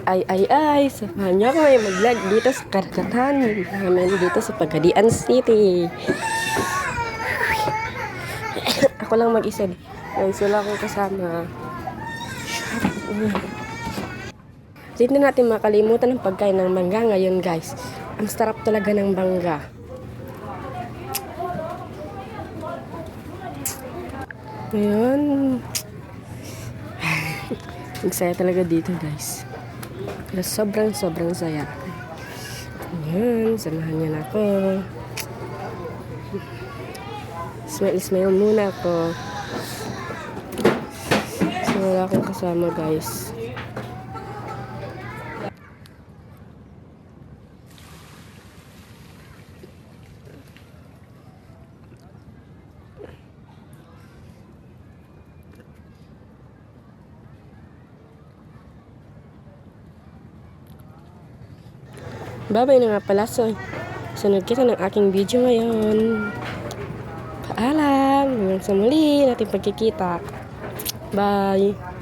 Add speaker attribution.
Speaker 1: Samahan niyo ako ngayon mag-vlog dito sa karagatan namin dito sa Pagadian City. Ako lang mag-isa. Guys, wala akong kasama. Hindi natin makalimutan ang pagkain ng mangga ngayon, guys. Ang sarap talaga ng mangga. Ngayon, ang saya talaga dito, guys. Pero sobrang saya. Ayan, samahan niyo na ako. Smile muna ako. So, wala akong kasama, guys. Bye-bye na nga pala. So, sunod kita ng aking video ngayon. Paalam! Hanggang sa muli natin pagkikita. Bye!